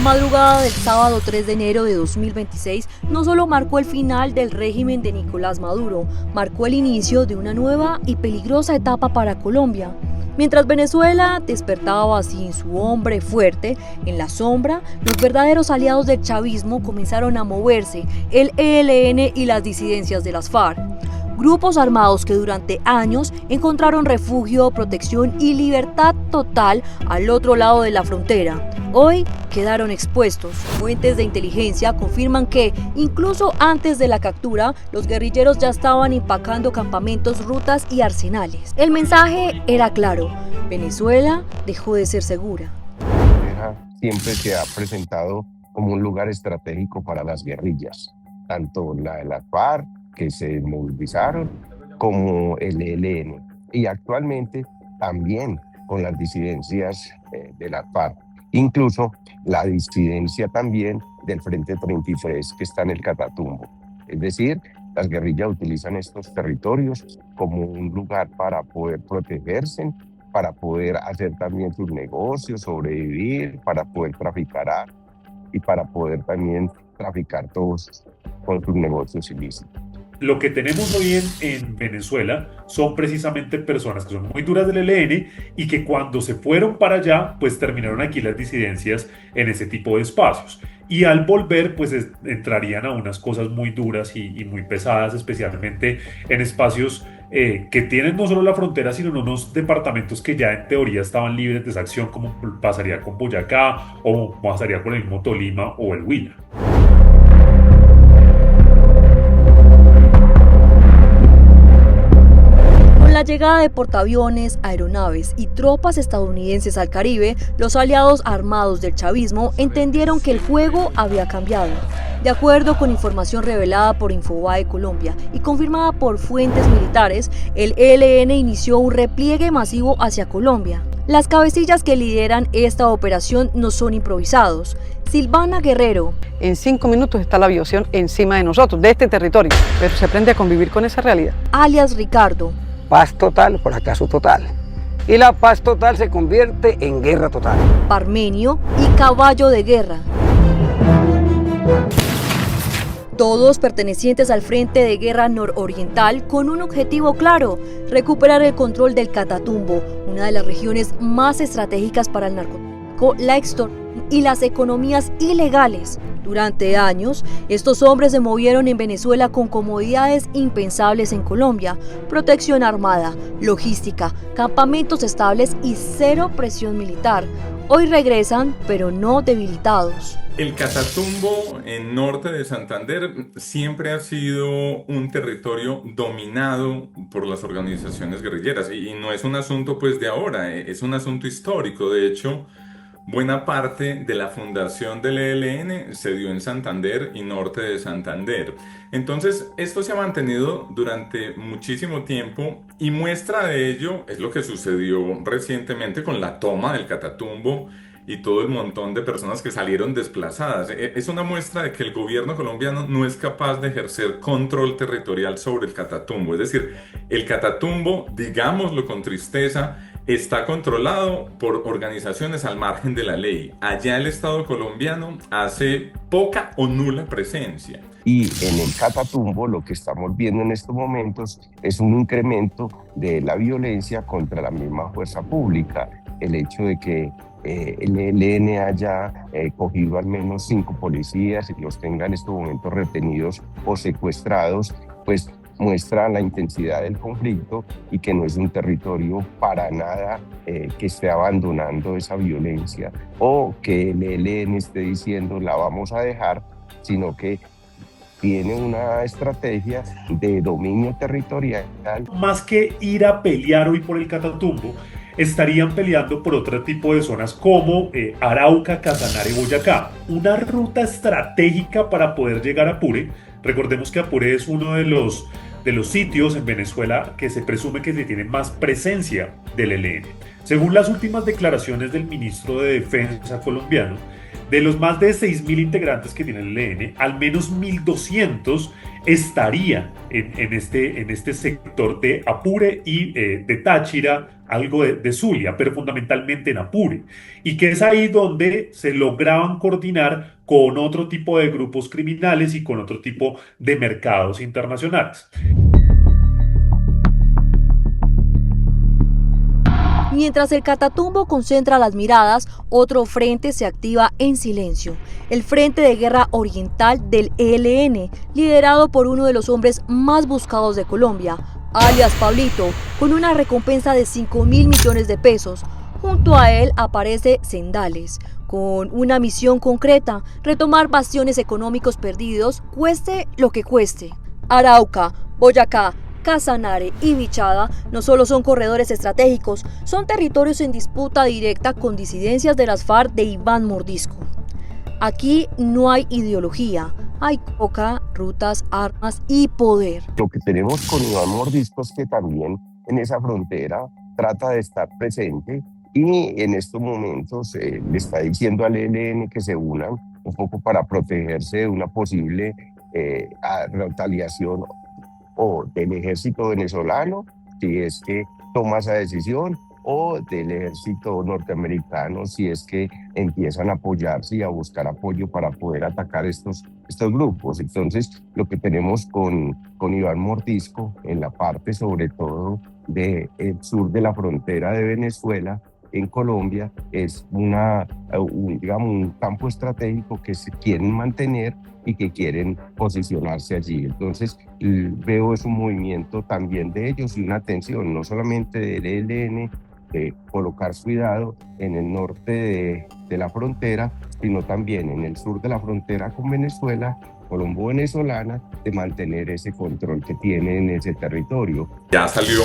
madrugada del sábado 3 de enero de 2026 no solo marcó el final del régimen de Nicolás Maduro, marcó el inicio de una nueva y peligrosa etapa para Colombia. Mientras Venezuela despertaba sin su hombre fuerte, en la sombra, los verdaderos aliados del chavismo comenzaron a moverse, el ELN y las disidencias de las FARC. Grupos armados que durante años encontraron refugio, protección y libertad total al otro lado de la frontera. Hoy quedaron expuestos. Fuentes de inteligencia confirman que, incluso antes de la captura, los guerrilleros ya estaban empacando campamentos, rutas y arsenales. El mensaje era claro: Venezuela dejó de ser segura. Siempre se ha presentado como un lugar estratégico para las guerrillas, tanto la de las FARC, que se movilizaron, como el ELN, y actualmente también con las disidencias de las FARC, incluso la disidencia también del Frente 33 que está en el Catatumbo. Es decir, las guerrillas utilizan estos territorios como un lugar para poder protegerse, para poder hacer también sus negocios, sobrevivir, para poder traficar armas y para poder también traficar todos con sus negocios ilícitos. Lo que tenemos hoy en Venezuela son precisamente personas que son muy duras del ELN y que cuando se fueron para allá, pues terminaron aquí las disidencias en ese tipo de espacios. Y al volver, pues entrarían a unas cosas muy duras y muy pesadas, especialmente en espacios que tienen no solo la frontera, sino en unos departamentos que ya en teoría estaban libres de esa acción, como pasaría con Boyacá o pasaría con el mismo Tolima o el Huila. La llegada de portaaviones, aeronaves y tropas estadounidenses al Caribe, los aliados armados del chavismo entendieron que el juego había cambiado. De acuerdo con información revelada por Infobae Colombia y confirmada por fuentes militares, el ELN inició un repliegue masivo hacia Colombia. Las cabecillas que lideran esta operación no son improvisados. Silvana Guerrero. En 5 minutos está la aviación encima de nosotros, de este territorio, pero se aprende a convivir con esa realidad. Alias Ricardo. Paz total, fracaso total. Y la paz total se convierte en guerra total. Parmenio y Caballo de Guerra. Todos pertenecientes al Frente de Guerra Nororiental con un objetivo claro: recuperar el control del Catatumbo, una de las regiones más estratégicas para el narcotráfico, la extorsión y las economías ilegales. Durante años, estos hombres se movieron en Venezuela con comodidades impensables en Colombia: protección armada, logística, campamentos estables y cero presión militar. Hoy regresan, pero no debilitados. El Catatumbo, en norte de Santander, siempre ha sido un territorio dominado por las organizaciones guerrilleras. Y no es un asunto pues de ahora, es un asunto histórico. De hecho, buena parte de la fundación del ELN se dio en Santander y norte de Santander. Entonces, esto se ha mantenido durante muchísimo tiempo y muestra de ello es lo que sucedió recientemente con la toma del Catatumbo y todo el montón de personas que salieron desplazadas. Es una muestra de que el gobierno colombiano no es capaz de ejercer control territorial sobre el Catatumbo. Es decir, el Catatumbo, digámoslo con tristeza, está controlado por organizaciones al margen de la ley. Allá el Estado colombiano hace poca o nula presencia. Y en el Catatumbo lo que estamos viendo en estos momentos es un incremento de la violencia contra la misma fuerza pública. El hecho de que el ELN haya cogido al menos 5 policías y los tenga en estos momentos retenidos o secuestrados, pues muestra la intensidad del conflicto y que no es un territorio para nada que esté abandonando esa violencia o que el ELN esté diciendo la vamos a dejar, sino que tiene una estrategia de dominio territorial. Más que ir a pelear hoy por el Catatumbo, estarían peleando por otro tipo de zonas como Arauca, Casanare, Boyacá. Una ruta estratégica para poder llegar a Apure. Recordemos que Apure es uno de los sitios en Venezuela que se presume que se tiene más presencia del ELN. Según las últimas declaraciones del ministro de Defensa colombiano, De los más de 6.000 integrantes que tiene el ELN, al menos 1.200 estarían en este sector de Apure y de Táchira, algo de Zulia, pero fundamentalmente en Apure. Y que es ahí donde se lograban coordinar con otro tipo de grupos criminales y con otro tipo de mercados internacionales. Mientras el Catatumbo concentra las miradas, otro frente se activa en silencio. El Frente de Guerra Oriental del ELN, liderado por uno de los hombres más buscados de Colombia, alias Pablito, con una recompensa de 5.000 millones de pesos. Junto a él aparece Sendales, con una misión concreta: retomar bastiones económicos perdidos, cueste lo que cueste. Arauca, Boyacá, Casanare y Vichada no solo son corredores estratégicos, son territorios en disputa directa con disidencias de las FARC de Iván Mordisco. Aquí no hay ideología, hay coca, rutas, armas y poder. Lo que tenemos con Iván Mordisco es que también en esa frontera trata de estar presente y en estos momentos le está diciendo al ELN que se unan un poco para protegerse de una posible retaliación o del ejército venezolano, si es que toma esa decisión, o del ejército norteamericano, si es que empiezan a apoyarse y a buscar apoyo para poder atacar estos grupos. Entonces, lo que tenemos con Iván Mordisco, en la parte sobre todo del sur de la frontera de Venezuela, en Colombia, es un campo estratégico que se quieren mantener y que quieren posicionarse allí. Entonces veo es un movimiento también de ellos y una atención no solamente del ELN de colocar cuidado en el norte de la frontera, sino también en el sur de la frontera con Venezuela, colombo-venezolana, de mantener ese control que tiene en ese territorio. Ya salió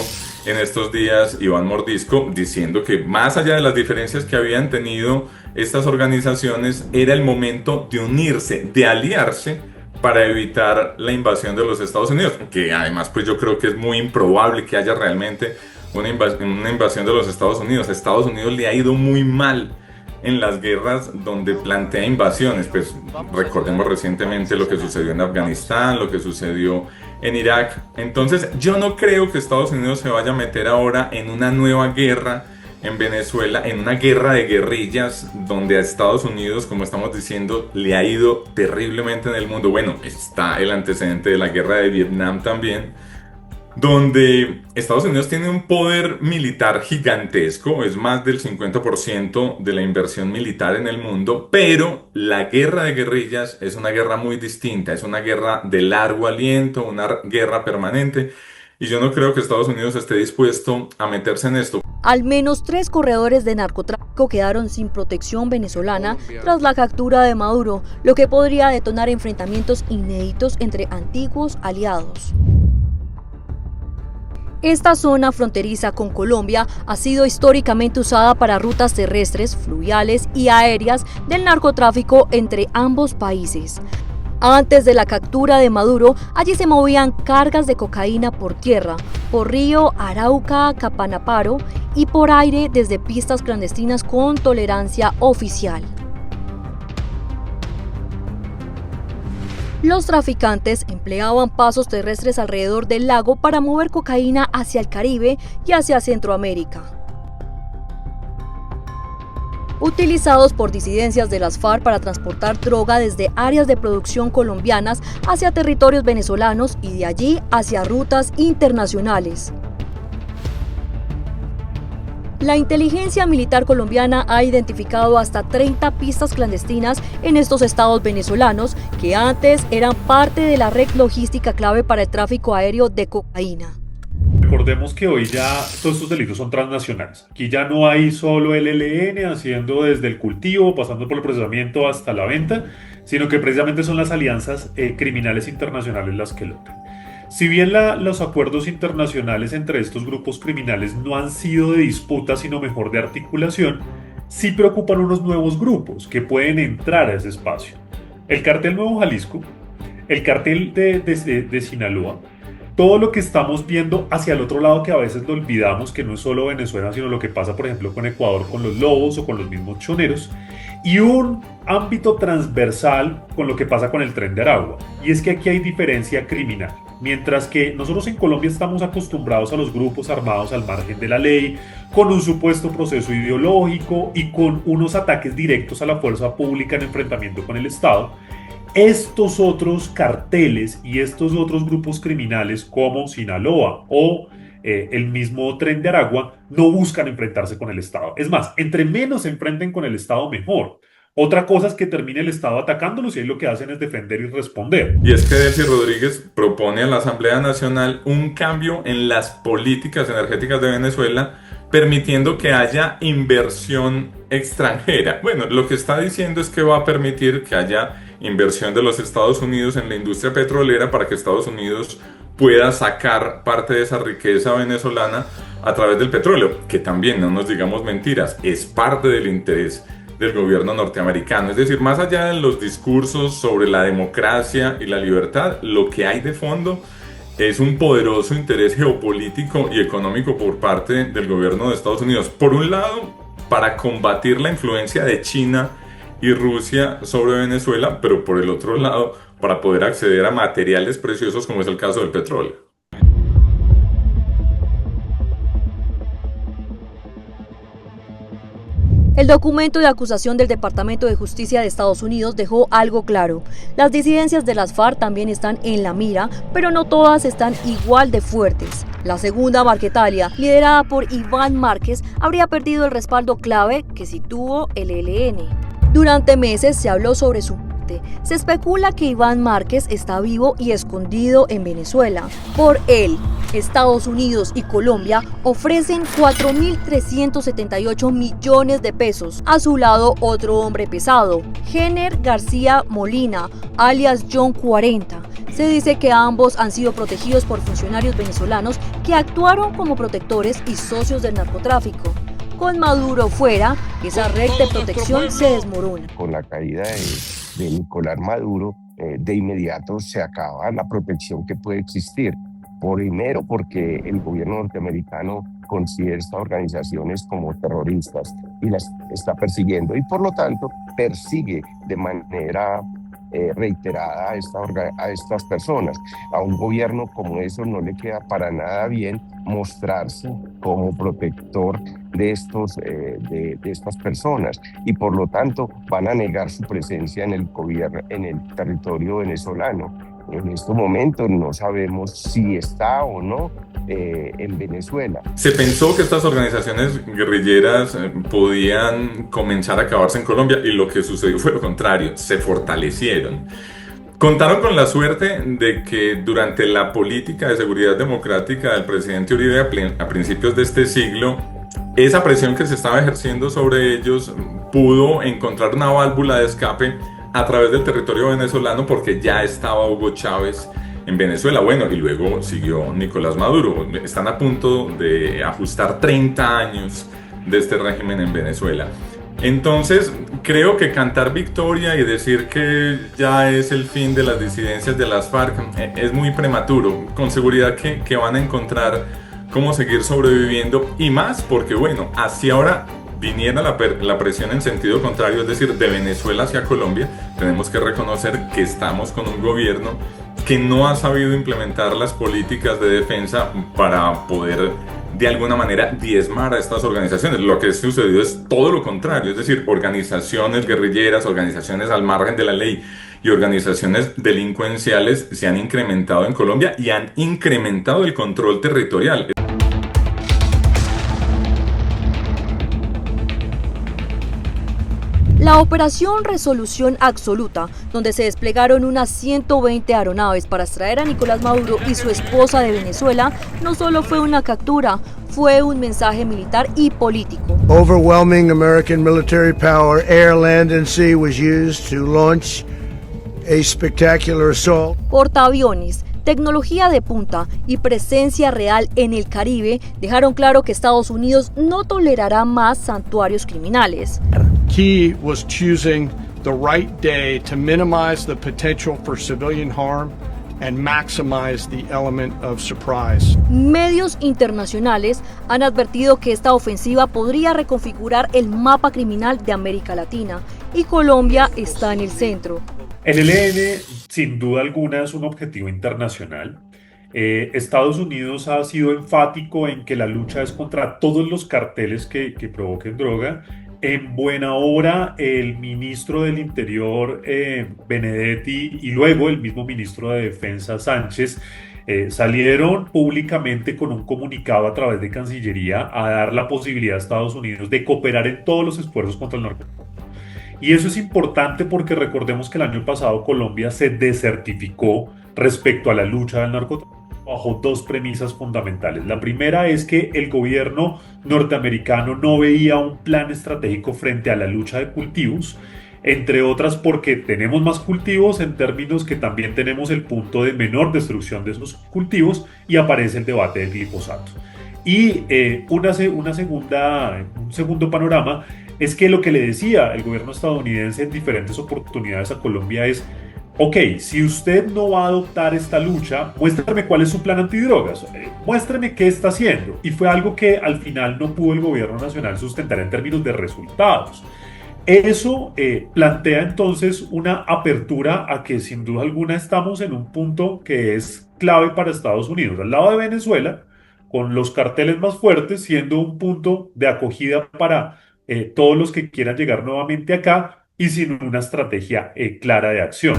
en estos días Iván Mordisco diciendo que más allá de las diferencias que habían tenido estas organizaciones, era el momento de unirse, de aliarse para evitar la invasión de los Estados Unidos, que además pues yo creo que es muy improbable que haya realmente una invasión de los Estados Unidos. A Estados Unidos le ha ido muy mal en las guerras donde plantea invasiones. Pues recordemos recientemente lo que sucedió en Afganistán, lo que sucedió en Irak. Entonces yo no creo que Estados Unidos se vaya a meter ahora en una nueva guerra en Venezuela, en una guerra de guerrillas donde a Estados Unidos, como estamos diciendo, le ha ido terriblemente en el mundo. Bueno, está el antecedente de la guerra de Vietnam también, donde Estados Unidos tiene un poder militar gigantesco, es más del 50% de la inversión militar en el mundo, pero la guerra de guerrillas es una guerra muy distinta, es una guerra de largo aliento, una guerra permanente, y yo no creo que Estados Unidos esté dispuesto a meterse en esto. Al menos 3 corredores de narcotráfico quedaron sin protección venezolana tras la captura de Maduro, lo que podría detonar enfrentamientos inéditos entre antiguos aliados. Esta zona fronteriza con Colombia ha sido históricamente usada para rutas terrestres, fluviales y aéreas del narcotráfico entre ambos países. Antes de la captura de Maduro, allí se movían cargas de cocaína por tierra, por río Arauca, Capanaparo y por aire desde pistas clandestinas con tolerancia oficial. Los traficantes empleaban pasos terrestres alrededor del lago para mover cocaína hacia el Caribe y hacia Centroamérica. Utilizados por disidencias de las FARC para transportar droga desde áreas de producción colombianas hacia territorios venezolanos y de allí hacia rutas internacionales. La inteligencia militar colombiana ha identificado hasta 30 pistas clandestinas en estos estados venezolanos que antes eran parte de la red logística clave para el tráfico aéreo de cocaína. Recordemos que hoy ya todos estos delitos son transnacionales. Aquí ya no hay solo el ELN haciendo desde el cultivo, pasando por el procesamiento hasta la venta, sino que precisamente son las alianzas criminales internacionales las que logran. Si bien los acuerdos internacionales entre estos grupos criminales no han sido de disputa, sino mejor de articulación, sí preocupan unos nuevos grupos que pueden entrar a ese espacio. El Cartel Nuevo Jalisco, el Cartel de Sinaloa, todo lo que estamos viendo hacia el otro lado, que a veces lo olvidamos, que no es solo Venezuela, sino lo que pasa, por ejemplo, con Ecuador, con los lobos o con los mismos choneros, y un ámbito transversal con lo que pasa con el Tren de Aragua. Y es que aquí hay diferencia criminal. Mientras que nosotros en Colombia estamos acostumbrados a los grupos armados al margen de la ley, con un supuesto proceso ideológico y con unos ataques directos a la fuerza pública en enfrentamiento con el Estado, estos otros carteles y estos otros grupos criminales como Sinaloa o el mismo Tren de Aragua no buscan enfrentarse con el Estado. Es más, entre menos se enfrenten con el Estado, mejor. Otra cosa es que termine el Estado atacándolos y ahí lo que hacen es defender y responder. Y es que Delcy Rodríguez propone a la Asamblea Nacional un cambio en las políticas energéticas de Venezuela, permitiendo que haya inversión extranjera. Bueno, lo que está diciendo es que va a permitir que haya inversión de los Estados Unidos en la industria petrolera para que Estados Unidos pueda sacar parte de esa riqueza venezolana a través del petróleo, que también, no nos digamos mentiras, es parte del interés del gobierno norteamericano. Es decir, más allá de los discursos sobre la democracia y la libertad, lo que hay de fondo es un poderoso interés geopolítico y económico por parte del gobierno de Estados Unidos. Por un lado, para combatir la influencia de China y Rusia sobre Venezuela, pero por el otro lado, para poder acceder a materiales preciosos como es el caso del petróleo. El documento de acusación del Departamento de Justicia de Estados Unidos dejó algo claro. Las disidencias de las FARC también están en la mira, pero no todas están igual de fuertes. La segunda Marquetalia, liderada por Iván Márquez, habría perdido el respaldo clave que sí tuvo el ELN. Durante meses se habló sobre su muerte. Se especula que Iván Márquez está vivo y escondido en Venezuela. Por él, Estados Unidos y Colombia ofrecen 4.378 millones de pesos. A su lado, otro hombre pesado, Jenner García Molina, alias John 40. Se dice que ambos han sido protegidos por funcionarios venezolanos que actuaron como protectores y socios del narcotráfico. Con Maduro fuera, esa red de protección se desmorona. Con la caída de Nicolás Maduro, de inmediato se acaba la protección que puede existir. Primero, porque el gobierno norteamericano considera estas organizaciones como terroristas y las está persiguiendo, y por lo tanto persigue de manera reiterada a estas personas. A un gobierno como eso no le queda para nada bien mostrarse como protector de estas personas, y por lo tanto van a negar su presencia en el gobierno, en el territorio venezolano. En estos momentos no sabemos si está o no en Venezuela. Se pensó que estas organizaciones guerrilleras podían comenzar a acabarse en Colombia, y lo que sucedió fue lo contrario, se fortalecieron. Contaron con la suerte de que durante la política de seguridad democrática del presidente Uribe a principios de este siglo, esa presión que se estaba ejerciendo sobre ellos pudo encontrar una válvula de escape a través del territorio venezolano, porque ya estaba Hugo Chávez en Venezuela. Bueno, y luego siguió Nicolás Maduro. Están a punto de ajustar 30 años de este régimen en Venezuela. Entonces, creo que cantar victoria y decir que ya es el fin de las disidencias de las FARC es muy prematuro. Con seguridad que van a encontrar cómo seguir sobreviviendo, y más porque, bueno, así ahora viniera la presión en sentido contrario, es decir, de Venezuela hacia Colombia, tenemos que reconocer que estamos con un gobierno que no ha sabido implementar las políticas de defensa para poder de alguna manera diezmar a estas organizaciones. Lo que ha sucedido es todo lo contrario, es decir, organizaciones guerrilleras, organizaciones al margen de la ley y organizaciones delincuenciales se han incrementado en Colombia y han incrementado el control territorial. La operación Resolución Absoluta, donde se desplegaron unas 120 aeronaves para extraer a Nicolás Maduro y su esposa de Venezuela, no solo fue una captura, fue un mensaje militar y político. Overwhelming American military power, air, land and sea was used to launch a spectacular assault. Portaaviones, tecnología de punta y presencia real en el Caribe dejaron claro que Estados Unidos no tolerará más santuarios criminales. Key was choosing the right day to minimize the potential for civilian harm and maximize the element of surprise. Medios internacionales han advertido que esta ofensiva podría reconfigurar el mapa criminal de América Latina y Colombia está en el centro. El ELN, sin duda alguna, es un objetivo internacional. Estados Unidos ha sido enfático en que la lucha es contra todos los carteles que provoquen droga. En buena hora, el ministro del Interior, Benedetti, y luego el mismo ministro de Defensa, Sánchez, salieron públicamente con un comunicado a través de Cancillería a dar la posibilidad a Estados Unidos de cooperar en todos los esfuerzos contra el narcotráfico. Y eso es importante porque recordemos que el año pasado Colombia se desertificó respecto a la lucha del narcotráfico bajo dos premisas fundamentales. La primera es que el gobierno norteamericano no veía un plan estratégico frente a la lucha de cultivos, entre otras porque tenemos más cultivos en términos que también tenemos el punto de menor destrucción de esos cultivos y aparece el debate del glifosato. Y un segundo panorama es que lo que le decía el gobierno estadounidense en diferentes oportunidades a Colombia es: ok, si usted no va a adoptar esta lucha, muéstrame cuál es su plan antidrogas, muéstrame qué está haciendo. Y fue algo que al final no pudo el gobierno nacional sustentar en términos de resultados. Eso plantea entonces una apertura a que sin duda alguna estamos en un punto que es clave para Estados Unidos, al lado de Venezuela, con los carteles más fuertes, siendo un punto de acogida para todos los que quieran llegar nuevamente acá y sin una estrategia clara de acción.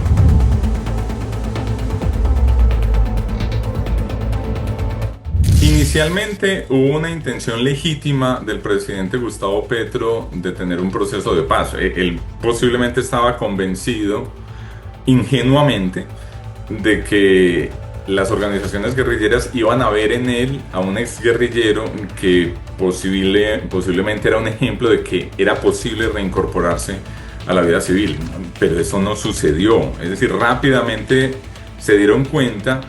Inicialmente hubo una intención legítima del presidente Gustavo Petro de tener un proceso de paz. Él posiblemente estaba convencido, ingenuamente, de que las organizaciones guerrilleras iban a ver en él a un exguerrillero que posiblemente era un ejemplo de que era posible reincorporarse a la vida civil, pero eso no sucedió. Es decir, rápidamente se dieron cuenta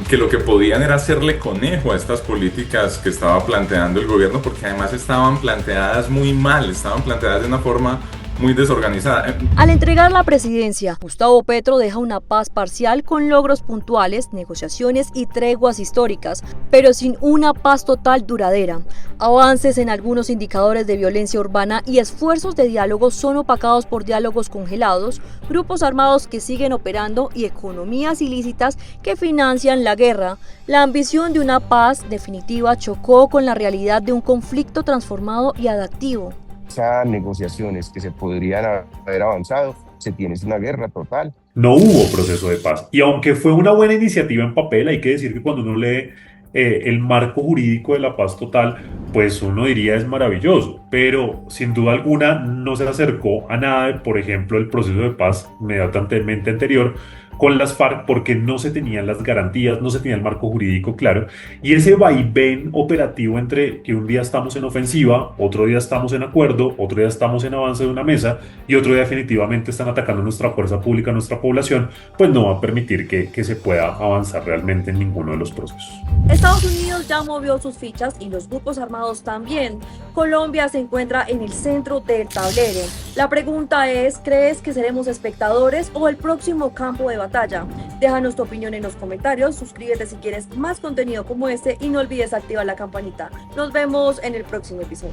que lo que podían era hacerle conejo a estas políticas que estaba planteando el gobierno, porque además estaban planteadas muy mal, estaban planteadas de una forma muy desorganizada. Al entregar la presidencia, Gustavo Petro deja una paz parcial con logros puntuales, negociaciones y treguas históricas, pero sin una paz total duradera. Avances en algunos indicadores de violencia urbana y esfuerzos de diálogo son opacados por diálogos congelados, grupos armados que siguen operando y economías ilícitas que financian la guerra. La ambición de una paz definitiva chocó con la realidad de un conflicto transformado y adaptivo. Esas negociaciones que se podrían haber avanzado, se tiene una guerra total. No hubo proceso de paz. Y aunque fue una buena iniciativa en papel, hay que decir que cuando uno lee el marco jurídico de la paz total, pues uno diría es maravilloso, pero sin duda alguna no se acercó a nada, por ejemplo, el proceso de paz inmediatamente anterior con las FARC, porque no se tenían las garantías, no se tenía el marco jurídico claro, y ese vaivén operativo entre que un día estamos en ofensiva, otro día estamos en acuerdo, otro día estamos en avance de una mesa y otro día definitivamente están atacando nuestra fuerza pública, nuestra población, pues no va a permitir que se pueda avanzar realmente en ninguno de los procesos. Estados Unidos ya movió sus fichas y los grupos armados también. Colombia se encuentra en el centro del tablero. La pregunta es, ¿crees que seremos espectadores o el próximo campo de batalla? Déjanos tu opinión en los comentarios, suscríbete si quieres más contenido como este y no olvides activar la campanita. Nos vemos en el próximo episodio.